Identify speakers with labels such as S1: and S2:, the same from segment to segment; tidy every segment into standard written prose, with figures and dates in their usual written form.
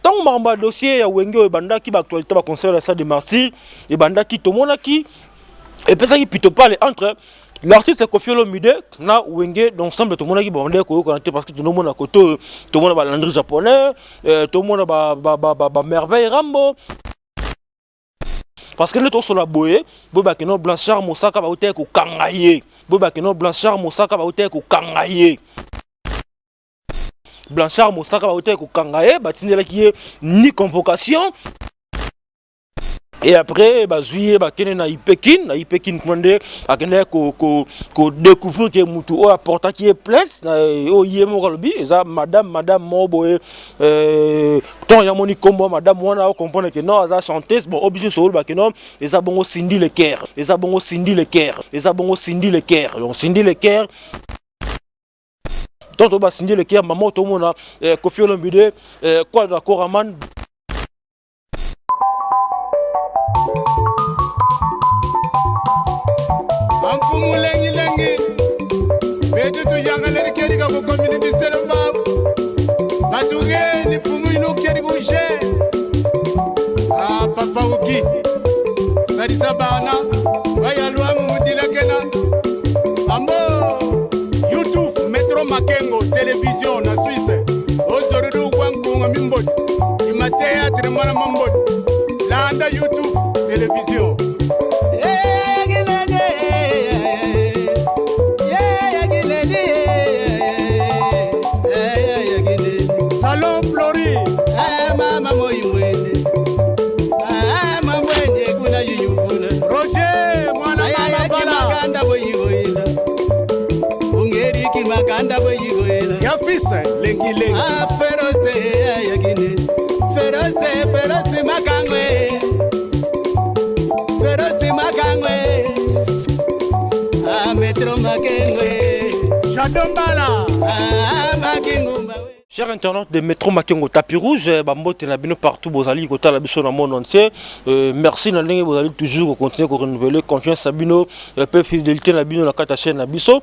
S1: Tant que le dossier ya wenge et banda qui va actualité va concernant la salle de martyrs et banda qui tout monde qui et puis ça qui plutôt parle entre l'artiste Koffi Olomide na wenge d'ensemble tout le monde qui bandé ko connecté parce que tout le monde à côté tout le monde va l'andre japonais tout le monde ba merveille Rambo parce que nous tous sur la boye boba que no Blanchard Mosaka ba hotel ko kangaye boba que no Blanchard Mosaka ba hotel ko kangaye Blanchard Mosaka va hotel ko kangaye batindela qui est ni convocation et après bah juillet bah kene na ipekin kwande akende ko découvrir que mutu o apporta qui est plainte o yemo kolbi ça madame moboye ton ya moni combo madame wana o comprendre que non ça chanteuse bon obligé sur ba que non et ça bongo Cindy le Caire et ça bongo Cindy le Caire et ça bongo Cindy le Caire donc Cindy le Caire tant on va signer le Caire maman tout le monde Koffi Olomide quoi d'accord aman
S2: Amfumu lengi betu tu yanga leri keri ka ko community selamba batuge ni fumu ino keri ko je ah papa uki sari sabana baya luamu mudila kena ambo YouTube Metro Makengo télévision na Suisse ozorudu kwankunga mimbodi ima théâtre mwana mambodi landa YouTube télévision Salon Flori mama moyimwene mamwene kuna yuyufuna Roger mwana mama bala maganda boyigoyela ungeri ki maganda boyigoyela ya fisa lengi ferose yagine ferose makangwe Metro Makengwe Shadombala Makengumba.
S1: Chers internautes de Métro Makengo Tapis Rouge, Bambote na bino partout, vous allez côté la biso dans le monde entier. Merci na lingue, vous allez toujours continuer à renouveler confiance à bino, peu fidélité na bino na kata chaîne na biso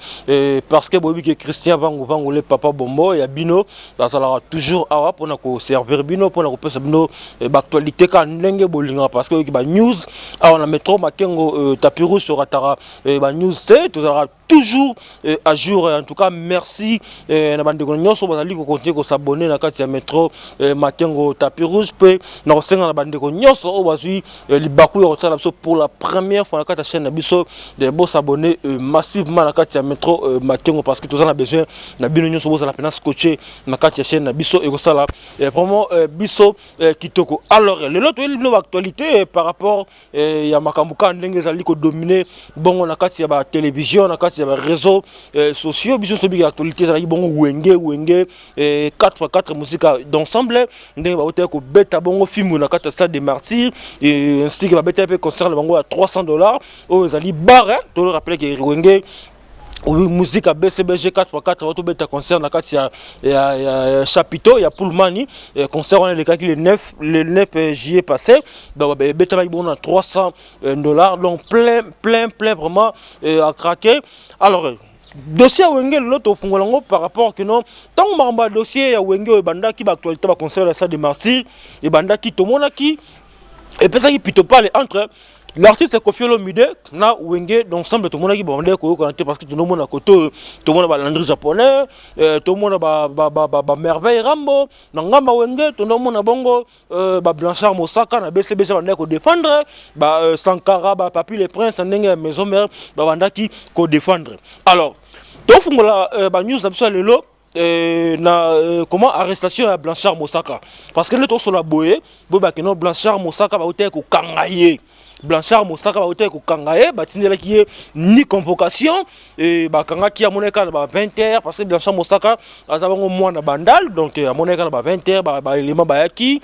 S1: parce que bobi que Christian Vango le papa Bombo et bino ça sera toujours awa pour na ko servir bino pour na ko pesa bino actualité kan lingue bolinga parce que ba news awa na Métro Makengo Tapis Rouge sera tara ba news c'est tout sera toujours à jour. En tout cas merci na bande nyonso vous allez continuer s'abonner na kati ya Métro Makengo Tapis Rouge pe na kosenga na bandeko nyonso o bazui libaku ya kotala biso pour la première fois na kati ya chaîne na biso de bo s'abonner massivement na kati ya Métro Makengo parce que tous on a besoin na bino nyonso bo za la pena scotcher na kati ya chaîne na biso et kosala vraiment biso kitoko. Alors le lot de actualité par rapport ya makambuka ndenge zali ko dominer bongo na kati ya ba télévision na kati ya ba réseaux sociaux biso so bi actualité zali bongo wenge 4x4 musique d'ensemble ndenge ba hotel ko beta bongo film na kata salle des martyrs et ainsi que ba beta pe concert bango à $300 au zali bar hein to rappeler que wenge musique à BCBG 4x4 auto beta concert na kati ya chapiteau ya Pullmani concert on est le 9 juillet passé donc beta ba bon à $300 donc plein vraiment à craquer. Alors dossier wenge l'autre fongolango par rapport que non tant mamba dossier ya wenge et banda qui va actualité va concernant la salle des martyrs et banda qui tout monde qui et puis ça qui plutôt parle entre l'artiste Koffi Olomide na wenge d'ensemble tout le monde qui bandé ko connecté parce que tout le monde à côté tout le monde va l'andre japonais tout le monde ba merveille Rambo ngamba wenge tout le monde bongo ba Blanchard Mosaka na BCBG bandé ko défendre ba Sankara ba Papi le Prince ndenge maison mère ba banda qui ko défendre. Alors to fungola ba news absolument na comment arrestation à Blanchard Mosaka parce que nous tous sur la boye boba que non Blanchard Mosaka ba hotel ko kangaye Blanchard Mosaka ba hotel ko kangaye batindela qui est ni convocation et ba kanga qui a moneka ba 20h parce que Blanchard Mosaka azabango mwana bandal donc a moneka ba 20h ba élément ba yaki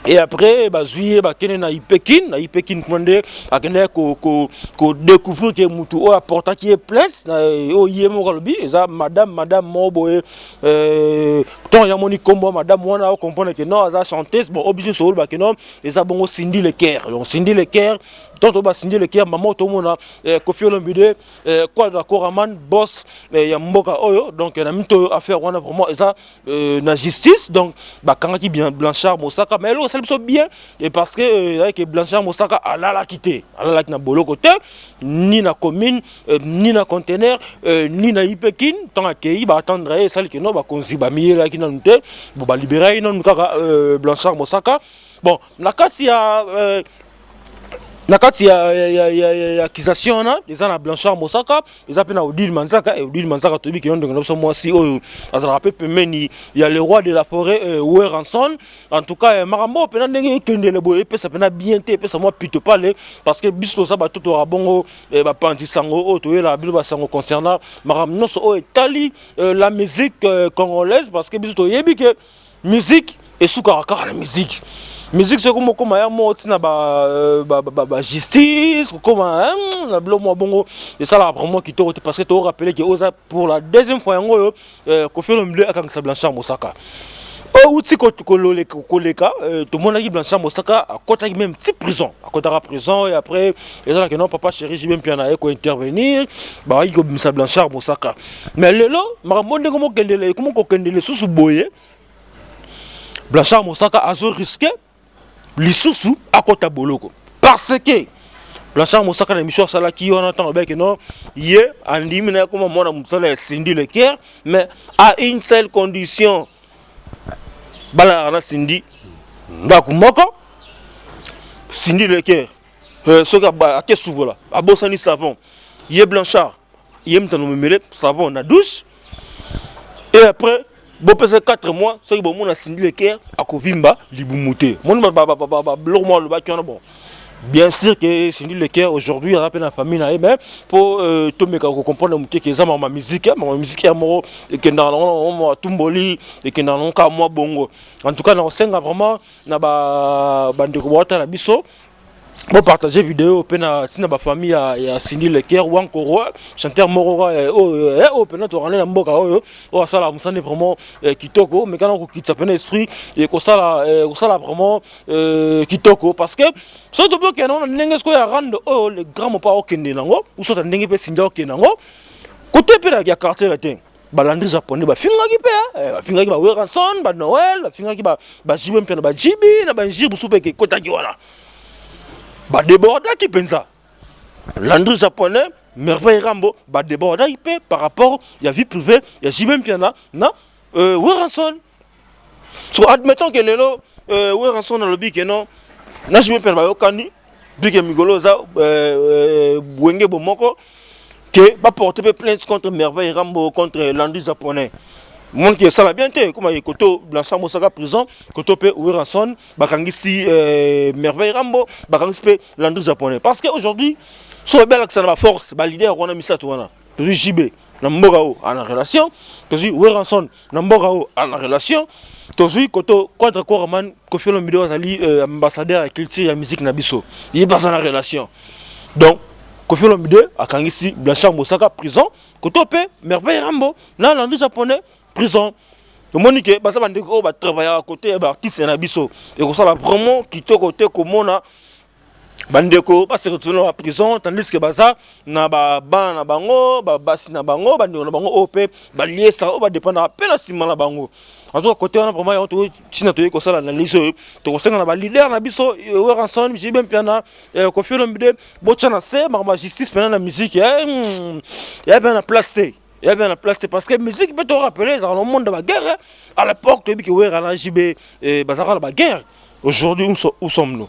S1: Et après, juillet, na Ipekin, commandé, à découvrir que Moutou a porté qui est plainte, au Yémo Galbi, et ça, madame, Moboé, tant Yamoni Combo, madame, on a compris que non, elle a chanté, bon, obligé sur le bac, et ça, bon, Cindy Le Caire. Donc, Cindy Le Caire, tant on va Cindy Le Caire, maman, tout le monde a Kofi Olomide, quoi d'accord, Aman, boss, Yamboka Oyo, donc, il y a une affaire, on a vraiment, et ça, la justice, donc, quand il bien Blanchard, Mosaka, mais là, ça le bien, et parce que, avec Blanchard, Mosaka, elle a quitté, elle a quitté bolo côté, ni na commune, ni na conteneur, ni na Ipekin, tant qu'il va attendre, et ça, que non, va consiba mieux là qui n'a pas, bon, va libérer, non, Blanchard, Mosaka, bon, la casse, il y a, nakati ya accusation na eza na Blanchard Mosaka eza pe na Odile Manzaka et Odile Manzaka tobi ki ndongo na moi si oyo azala pe pemeni ya le roi de la forêt Weranson en tout cas marambo pe na ndenge kendele boye pe ça pe na bien te pe ça moi pite parler parce que biso ça ba tout ora bongo ba pandi sango o to la bilo ba sango concernant maram non so etali la musique congolaise parce que biso to yebi que musique et sous caractère la musique. Musique c'est comme ya mo tina ba justice comme na blo mo bongo et ça là vraiment qui te parce que tu rappeler que pour la deuxième fois ngo Kofi Olomide akangisa Blanchard Mosaka o uti ko koleka tout monde qui Blanchard Mosaka à côté même petite prison à côté de la prison et après et là que non papa chéri j'ai même bien na ko intervenir ba il ko Misa Blanchard Mosaka mais lelo maramonde comme kendele comme ko kendele sous boye Blanchard Mosaka a risqué lisusu akota boloko parce que Blanchard Mosaka na mission sala ki on entend bien que non yé andimi na comme mona musala Cindy Le Caire mais à une seule condition bala na Cindy ndakumoko Cindy Le Caire soka ba akesubola abosani savon yé Blanchard yé mtano memele savon na douche et après bon peut 4 mois ce qui bon mon a Cindy Le Caire à Kovimba libumuté mon blog le bac bon bien sûr que Cindy Le Caire aujourd'hui rappelle la famille na mais pour tout me comprendre muté que ça ma musique mo et que dans tumboli et que dans ka moi bongo en tout cas na senga vraiment na ba bandeko bota la biso bon partager vidéo pena tina ba famille ya Cindy Le Caire ou encore chanteur Morora pena to rana mboka oyo o sala musane vraiment kitoko mais quand on quitte ça pena esprit et ko sala vraiment kitoko parce que surtout que non ndenge ko ya rendre le grand mo pa okende nango ou so ndenge pe sinja okende nango côté pe ya quartier latin balandri japonais ba finga ki pe ba finga ki ba Weranson ba Noël ba finga ki ba jibe pena ba jibi na ba jibu soupe ke kota ki wana ba déborda qui pensa l'andré japonais merveille rambo ba déborda il peut par rapport il y a vie privée il y a jibem piana na Weranson so admettons que lelo Weranson na lobby que non na jibem piana ba yokani bige migolo za bwenge bomoko que ba porter plainte contre merveille rambo contre l'andré japonais monde qui est ça bien té comme Koto Blanchard Mosaka prison Koto pe Weranson bakangisi merveille rambo bakangisi pe l'andré japonais parce que aujourd'hui so bel accent la force ba leader on a mis ça tout wana puis JB na mbogao en relation puis Weranson na mbogao en relation toujours Koto contre Koraman Kofi Olomide azali ambassadeur à culture et musique na biso il pas en relation donc Kofi Olomide akangisi Blanchard Mosaka prison Koto pe merveille rambo na l'andré japonais prison. Le monde qui est travailler à côté des artistes et biso et comme ça la vraiment qui te côté comme on a bandeko pas se retourner à la prison tandis que baza na ba na bango ba basi na bango bandeko na bango op ba lié ça va dépendre à peine sima na bango en tout cas côté on a vraiment on to china to ko sala analyse to ko senga na ba leader na biso Weranson j'ai bien piana Kofi Olomide bochana se ma justice pendant la musique il y a bien la place. Il y a bien la place parce que la musique peut te rappeler dans le monde de la guerre. À l'époque, tu as dit que la JB la guerre. Aujourd'hui, où sommes-nous?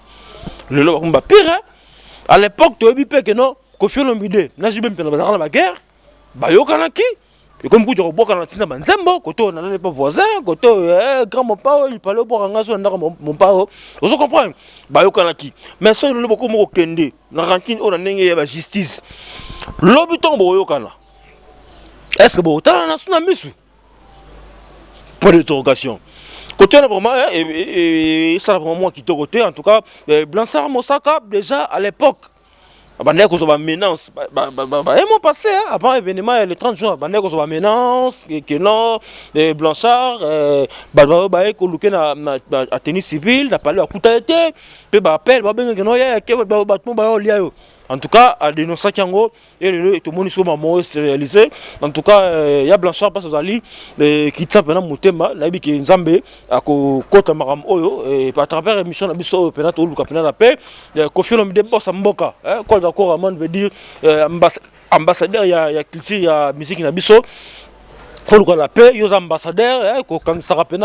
S1: Le lot va pire. À l'époque, tu as dit que non, Kofi Olomide, la JB la guerre. Bayokanaki. Et comme tu as dit que tu as dit que tu n'as pas voisin, que tu as grand-papa, il parlait pour un gars, mon père. Vous comprenez? Bayokanaki. Mais ça, il y a beaucoup de kende. La rancune, on a la justice. L'habitant Boyokana. Est-ce que vous avez un misu? Point d'interrogation. Côté vraiment, et ça vraiment moi qui te côté, en tout cas, Blanchard Mosaka, déjà à l'époque, bandé ko zoba menace et mon passé avant événement le 30 juin bandé ko zoba menace que non Blanchard ba ko luké na tenue civile na parlé à kutaité pe ba appel ba benga que non ya ke ba tout ba lia yo. En tout cas, à dénoncer Kiango et tout le monde s'est réalisé. En tout cas, il y a Blanchard passe aux alliés qui tapent maintenant Moutema, Nabi qui est Nzambé, à côté Maram Oyo, et à travers l'émission Nabiso, Penato, ou Capena la paix, Kofi Olomide Boss Mboka, quoi d'accord, Amand veut dire ambassadeur, il y a culture, il y a musique Nabiso. Faut le la paix, les ambassadeurs, quand ça rappelle,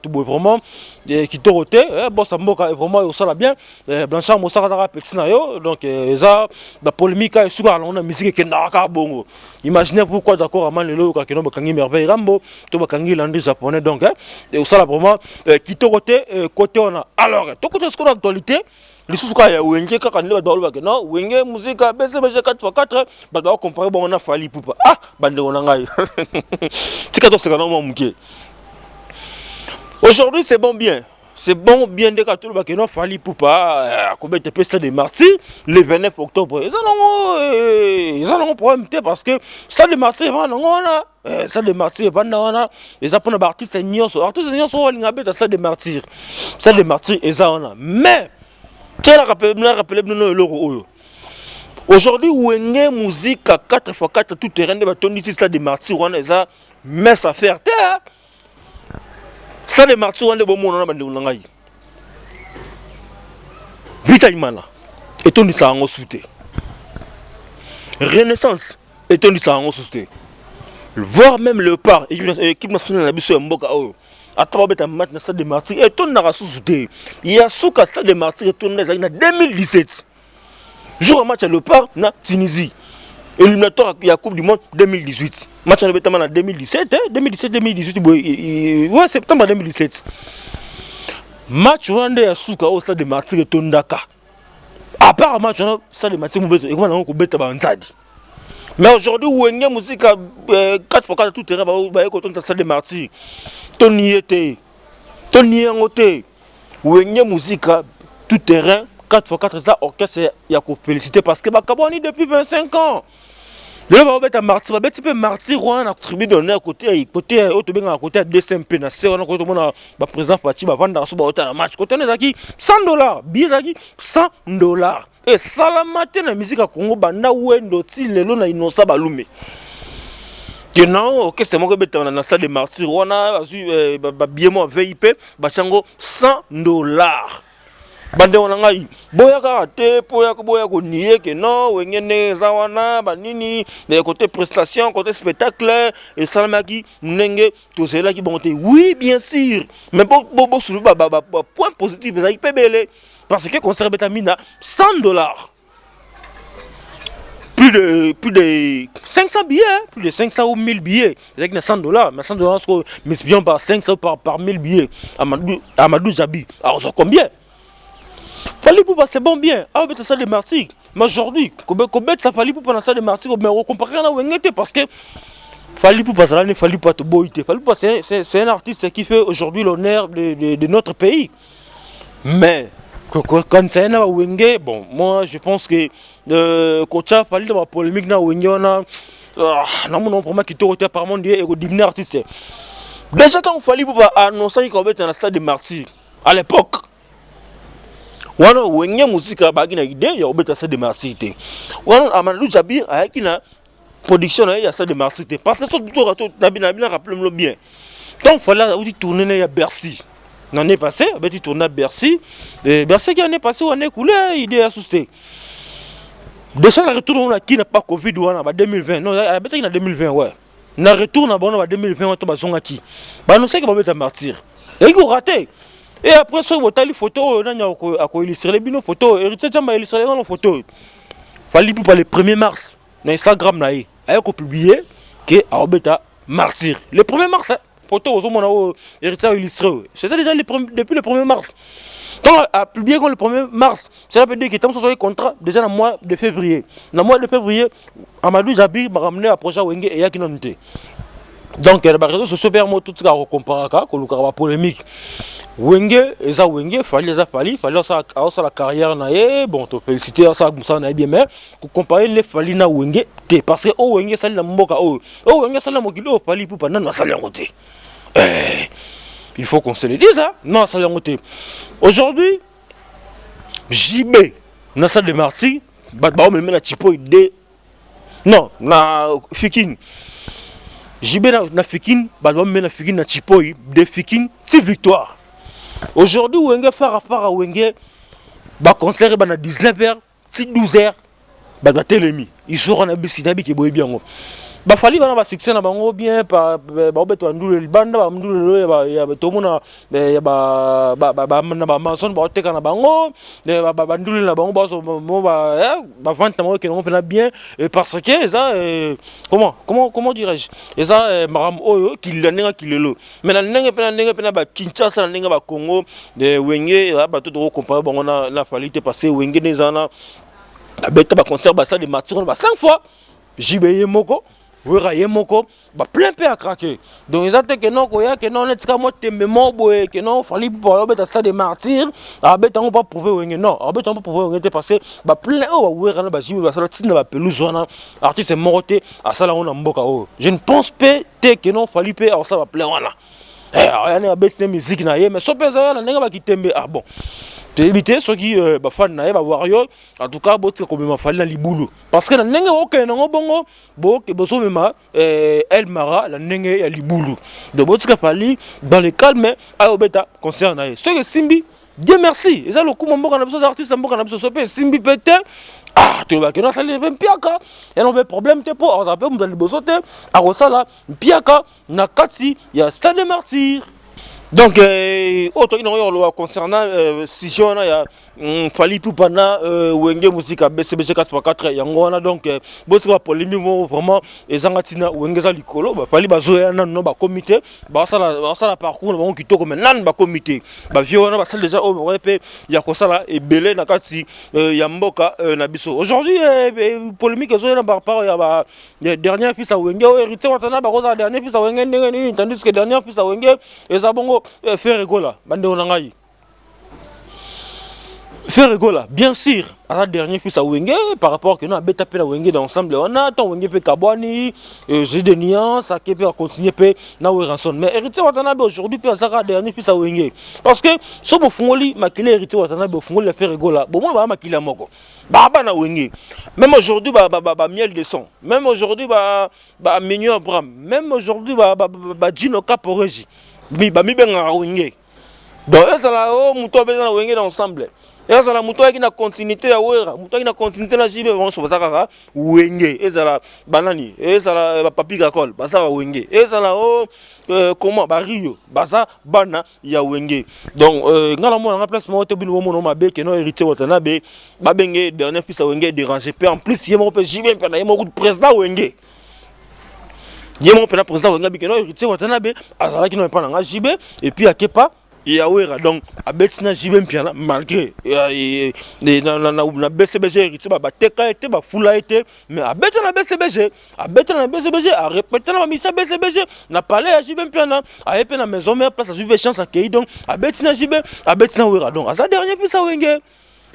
S1: tout vraiment, qui te roté, boss Mboka, vraiment, ça va bien, Blanchard Moussara Pexinayo, donc, ça, la polémique, est souvent, on a musique qui est naka bongo. Imaginez pourquoi, d'accord, à Manelo, quand on a Kangi Merveille Rambo, tout le Kangi Landry japonais, donc, et ça, vraiment, qui te roté, côté on a. Alors, tout côté ce qu'on a d'actualité, les sous-cas, il y a Wenge, quand on a non, Wenge, musique, BCBG 4x4, on va comparer, on a fallu pour pas. Ah, bande on a aujourd'hui, c'est bon bien. C'est bon bien de tout le bac fali pour pas combien de personnes des martyrs le 29 octobre. Ils ont un problème parce que ça des martyrs ça des martyrs pendant les apprenants artistes seniors sont ça des martyrs. Ça des martyrs et ça on a. Mais tu as rappelé l'euro. Aujourd'hui, où est musique à 4x4 tout terrain de bâton ici ça des martyrs on a mais ça fait terre. Ça des martyrs on est bon on a bandé on a eu. Vitaimana et on dit ça en souté. Renaissance et on dit ça en souté. Voire même le par équipe nationale la biso mboka o. Ataba beta match ça des martyrs et on a souté. Il y a sous ça des martyrs et on a en 2017. Jour à match à le par na Tunisie. Éliminatoire à la Coupe du Monde 2018. Match en 2017, 2017-2018, ouais, septembre 2017. Match rwandais à Souka au stade de Martyr et Tondaka. À part match, on a stade de Martyr, mais aujourd'hui, où est-ce musique à 4x4 tout terrain, on a stade de Martyr. Tony était, Tony Angoté, où est-ce musique à tout terrain, 4x4, ça, orchestre, il y a qu'à féliciter parce que Bakaboni depuis 25 ans. Le va être martyr, va être martyr on a tribu donner à côté auto bien à côté de SMP na c'est on a côté mon président Fati va vendre sur ba match côté on est $100 billet zaki $100 et ça la matin la musique à Congo banda wendo ti lelo na inosa balume que non que c'est moi que beta na salle de martyr on a billet mo VIP ba chango $100 bande on ngai boya ka te boya ko nier que non wengene zawana banini de côté prestation côté spectacle et salamaki nenge to c'est là qui bonté oui bien sûr mais bon sur point positif ça il peut belé parce que concert betamina $100 plus de 500 billets plus de 500 ou 1000 billets avec $100 mais $100 mais bien par 500 par 1000 billets Amadou Jabi alors ça combien Fali Poupa c'est bon bien. Ah mais ça des martyrs. Mais aujourd'hui, combien ça Fali Poupa dans ça des martyrs mais on compare à Wengete parce que Fali Poupa ça n'est Fali Poupa boité. Fali Poupa c'est un artiste qui fait aujourd'hui l'honneur de notre pays. Mais quand c'est un Wenge, bon moi je pense que Kocha Fali dans la polémique na Wenge on a non pour moi qui t'aurait apparemment dit et dimné artiste. Déjà quand Fali Poupa annoncé qu'il avait un stade de martyrs à l'époque wana wenye musika bagi na idée ya obeta ça de martyr wana Amadou Jabi a qui na production na ya ça de martyr parce que ce tout na rappelez-moi bien donc fallait aussi tourner à Bercy l'année passée avait tourné à Bercy Bercy qui année passée on est coulé idée à souster déjà le retour on a qui n'a pas Covid wana ba 2020 non avait en 2020 ouais na retour na bon ba 2020 on to bazonga ki ba non c'est que ba beta martyr et il raté. Et après ça, vous avez les photos, on a illustré les binômes photos, Héritier Tchamba a illustré les photos. Fali Poupa le 1er mars, sur Instagram, il a publié que Aobeta martyr. Le 1er mars, photo, Héritier a illustré. C'était déjà depuis le 1er mars. Quand on a publié le 1er mars, ça veut dire qu'il était sur le contrat déjà dans le mois de février. Dans le mois de février, Amadou Jabi m'a ramené à projet Wenge et Yakinonte. Donc les réseaux sociaux permettent tout ça à comparer la polémique. Wenge, eza Wenge, fallait ça la carrière naie, bon, te féliciter ça comme ça naie bien, mais comparer les fallait na Wenge, parce que oh Wenge ça la mboka oh Wenge ça la mokilo fallait pour pas na ça la côté. Il faut qu'on se le dise, hein, non ça la côté. Aujourd'hui, JB, na salle de martyrs, bah même la typo de, non, na Fikin. JB na Fikin, bah même na Fikin na typo de Fikin, c'est victoire. Aujourd'hui, Wenge Fara Wenge, bah concert bah na 19h, si 12h, bah na télémi. Ils seront en Abissinabi qui boit bien. Bah fallait bah na succès na bango bien par bah beto andule banda bah andule bah tout le monde bah na mason bah teka na bango bah andule na bango bah vente na que on fait bien parce que ça comment dirais-je et ça maram oyo qui l'année qui le mais na ndenge pena ba Kinshasa na ndenge ba Congo de Wenge bah tout comparer bango na fallait passer Wenge des ana beta ba concert bah ça de mature bah 5 fois JB moko Moko, plein peu à craquer. Donc ils attendent que non, que non, n'est-ce pas moi que non, fallait pas mettre ça des martyrs, on pas prouver non, on pas prouver parce que plein ça pelouse artiste est morté à ça là on a mboka. Je ne pense pas que non, fallait pas ça va plein voilà. On a bête musique na mais so pesa na nenga ba kitembe bon. Éviter ceux qui fan na ba warrior en tout cas botte comme ma fali na libulu parce que na nenga okay na bongo bo ke boso mema El Mara la nenga ya libulu de botte fali dans le calme a obeta concerne ceux que Simbi Dieu merci et ça le coup mon mboka na biso artiste mboka na biso so pe Simbi pété tu vas que non ça les même piaka et non mais problème te pour ça peut me dans le bosote à rosala piaka na kati ya stade martyr. Donc, concernant Sijon, il y a Fali Poupana, Wenge Musique à BCBG 4x4, Yangona, donc, c'est la polémique vraiment, et Zangatina, Wengeza Likolo, Fali Bazoya, non, comité, ça la parcours, on quitte comme un comité. Viona, ça déjà, il y a quoi ça là, et Belé, Nakati, Yamboka, Nabiso. Aujourd'hui, polémique, il y a dernier fils à Wenge, hérité Watana, Barosa, dernier fils à Wenge, tandis que dernier fils à Wenge, et Zabongo. Faire rigola, bande onangai. Faire rigola, bien sûr. À la dernière fois, ça Wenge, par rapport que nous avons tapé la Wenge d'ensemble, on a tant Wenge peut Kabouani, j'ai des nuances, ça qui peut continuer peut na Ranson. Mais hérité Watanabe aujourd'hui peut à la dernière fois, ça Wenge. Parce que si vous fongoli, maquiller hérité Watanabe, vous fongoli faire rigola. Bon, moi, je vais maquiller moko. Bah, na Wenge. Même aujourd'hui, miel de son. Même aujourd'hui, Mignon Abraham. Même aujourd'hui, Gino Caporeji. Mi benga Wenge. Donc ça là muto benga Wenge ensemble. Et ça là muto qui na continuité ya wera, muto qui na continuité na jibe bon so bazaka Wenge. Et ça là banani, et ça là papi gakol, basa Wenge. Et ça là comment Rio, basa bana ya Wenge. Donc ngala mo na place mo te bin wo mo no mabe que non hérité Watanabe, ba benge dernier fils Wenge déranger peu en plus yemo pe jibe pe na yemo président Wenge. Yémo pena président Wenge bikeno hérité Watanabe azala qui non pas na JB et puis akepa ya wera donc abetina JB mpiana malgré na BCBG hérité ba teka été ba fula été mais abeta na BCBG a répété na misa BCBG na parler ya JB mpiana a épé na maison mère place à JB chance accueilli donc abetina JB abetina wera donc asa dernier puis ça Wenge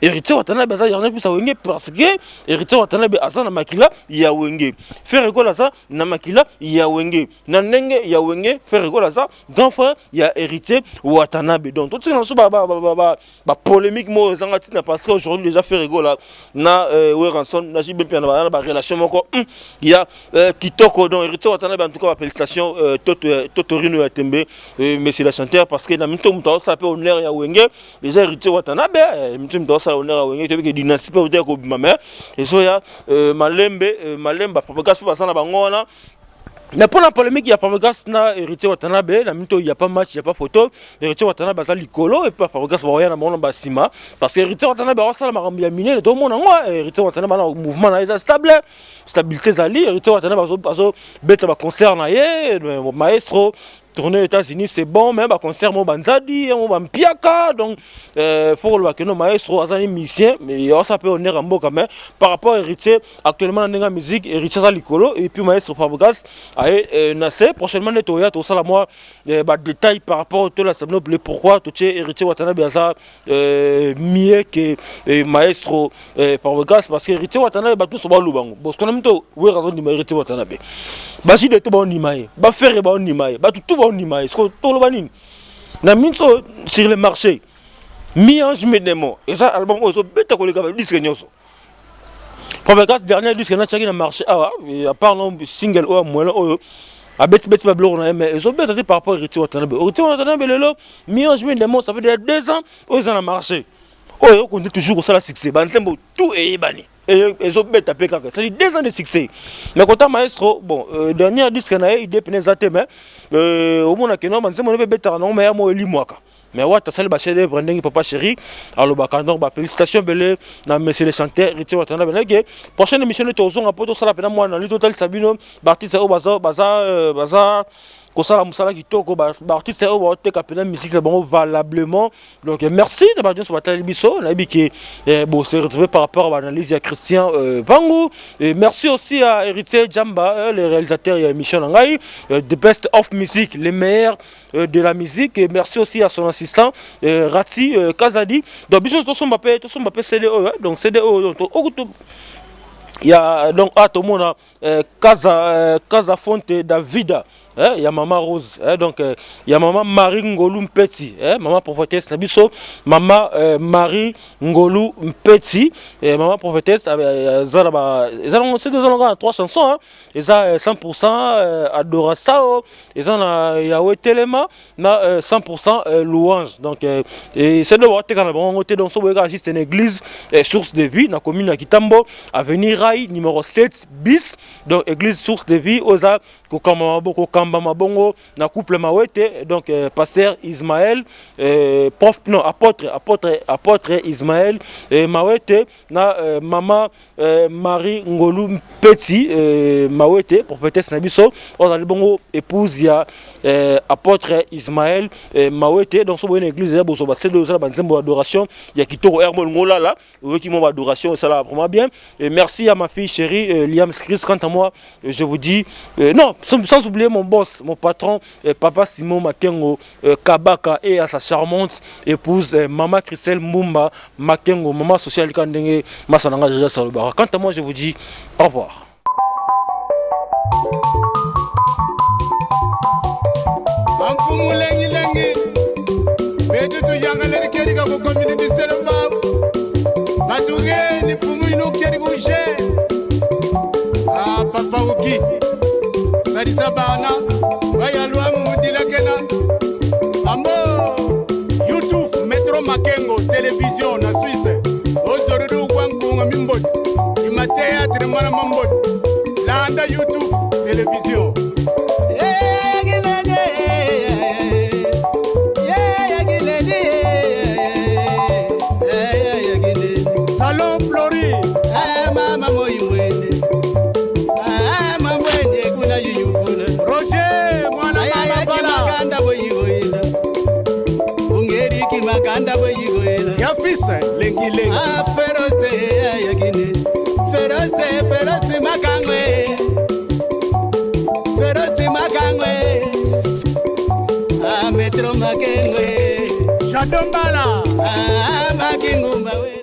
S1: hérité Watanabe ça dernier puis ça Wenge parce que hérité Watanabe asa na makila ya Wenge faire école ça na makila ya Wenge na ndenge ya Wenge faire école ça grand frère ya hérité Watanabe donc tout ça ba polémique mo zangatina parce que aujourd'hui déjà faire école là na Ranson na JB Piana ba relation moko il y a kitoko donc hérité Watanabe en tout cas félicitations Totorino ya Tembe monsieur le chanteur parce que na mito muto ça peut honneur ya Wenge déjà hérité Watanabe mito ça honneur Wenge tu veux que dynastie peut dire ko bimame et so ya malemba propagation passant na bangona. Mais pour la polémique, il y a pas de hérité Watanabe, il n'y a pas match, il n'y a pas photo. Hérité Watanabe, c'est l'icolo, et puis Fabrikas Baroya, il y a Sima. Parce que hérité Watanabe, c'est la marambia minée, tout le monde en moi. Hérité Watanabe, le mouvement est stable, stabilité Zali, hérité Watanabe, bête concerne, maestro. tourner aux États-Unis c'est bon, mais concert mon banzadi, mon bampiaka, donc pour le que nos maestro azani musicien, mais ça peut honneur en boka, mais par rapport à héritier actuellement dans la musique, héritier ça licolo et puis maestro Fabrigas a nassé prochainement les toya tout ça la moi détail par rapport à la sample pourquoi tout est héritier Watanabe ça mieux que maestro Fabrigas parce que héritier Watanabe ba tout so ba lubango parce qu'on a mis to oui raison de héritier Watanabe ba si de tout ba nimaye ba faire ba nimaye ba tout ba nimaye ce que tout le banine na minso sur le marché mi-ange medemo et ça album oso beta ko le gars disque nyoso Fabrigas dernier disque na chaki na marché ah à part non single ou moins là a beti ba blog na mais ils ont beta par rapport héritier Watanabe lelo mi-ange medemo ça fait déjà 2 ans ils ont marché oh on dit toujours ça la succès ban sembo tout est bani et ils ont bêta peka ça dit 2 ans de succès mais quand maestro bon dernier disque na il dépend zaté mais au monde que non ban sembo ne bêta non mais moi li mwaka mais ouais t'as ça le bachelor de branding papa chéri alors bah quand donc bah félicitations belé na monsieur le chanteur Héritier Watanabe que prochaine émission de tozon à poto ça la peine moi dans le total Sabino artiste au baza kosala musala kitoko ba artiste au ba te kapena musique bon valablement donc merci de ba sur batali biso na biki bon se retrouver par rapport à l'analyse à Christian Bango et merci aussi à Héritier Jamba le réalisateur et émission ngai the best of music les meilleurs de la musique et merci aussi à son assistant Rati Kazadi donc biso to son mbappé CDO donc CDO donc il y a donc à tout le monde Casa Fonte Davida il y a maman Rose donc il y a maman Marie Ngolu Mpeti maman prophétesse Nabiso maman Marie Ngolu Mpeti et maman prophétesse Zaraba ils ont ces 2 ans 3 chansons ils ont 100% adoration ils ont Yahweh Telema na 100% louange donc et c'est de voir que quand on était dans ce bois juste une église source de vie na commune à Kitambo avenue Rai numéro 7 bis donc église source de vie oza kokamba maboko kamba mabongo na couple mawete donc pasteur Ismaël prof non apôtre Ismaël mawete na maman Marie Ngolu Petit mawete prophétesse na biso oza bongo épouse ya apôtre Ismaël mawete donc so bonne église ya boso ba c'est de ça ba nzembo adoration ya kitoko hermol ngola là qui mon adoration ça là vraiment bien et merci à ma fille chérie Liam Chris quant à moi je vous dis non sans oublier mon boss mon patron papa Simon Makengo Kabaka et à sa charmante épouse maman Christelle Mumba Makengo maman sociale kandenge masananga Jeja Salobara quant à moi je vous dis au revoir.
S2: Papa Uki Sarisa Bana Bayalwa Mumudila Kena Ambo YouTube Metro Makengo Télévision na Suisse Ozorudu Wankunga Mimbot Imatea Tremana Mambot Landa YouTube Télévision Salon Flori Mama Moimwene Yafisa lengi lengi feroze yagine feroze makangwe Metro Makengwe Shadombala